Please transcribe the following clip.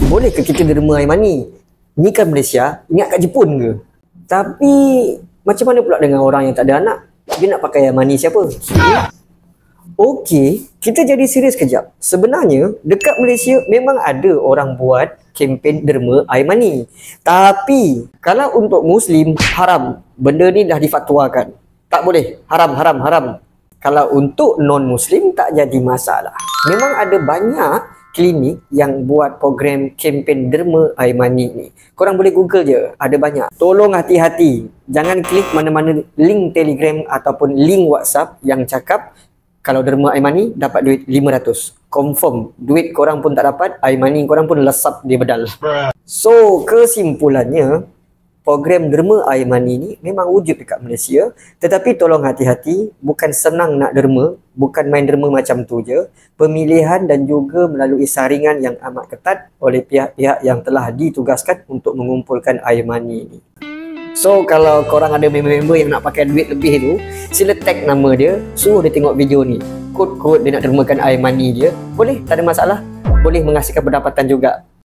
boleh ke kita derma air mani? Ni kan Malaysia, ingat kat Jepun ke? Tapi macam mana pula dengan orang yang tak ada anak? Dia nak pakai air mani siapa? Okey, kita jadi serius kejap. Sebenarnya dekat Malaysia memang ada orang buat kempen derma air mani. Tapi kalau untuk Muslim haram. Benda ni dah difatwakan. Tak boleh. Haram. Kalau untuk non-Muslim tak jadi masalah. Memang ada banyak klinik yang buat program kempen derma air mani ni. Korang boleh Google je, ada banyak. Tolong hati-hati. Jangan klik mana-mana link Telegram ataupun link WhatsApp yang cakap kalau derma air mani dapat duit 500. Confirm, duit korang pun tak dapat, air mani korang pun lesap dia bedal. So, kesimpulannya, program derma air mani ni memang wujud dekat Malaysia. Tetapi tolong hati-hati, bukan senang nak derma, bukan main derma macam tu je. Pemilihan dan juga melalui saringan yang amat ketat oleh pihak-pihak yang telah ditugaskan untuk mengumpulkan air mani ni. So, kalau korang ada member-member yang nak pakai duit lebih tu, sila tag nama dia, suruh dia tengok video ni. Kod-kod dia nak dermakan air mani dia, boleh, tak ada masalah. Boleh menghasilkan pendapatan juga.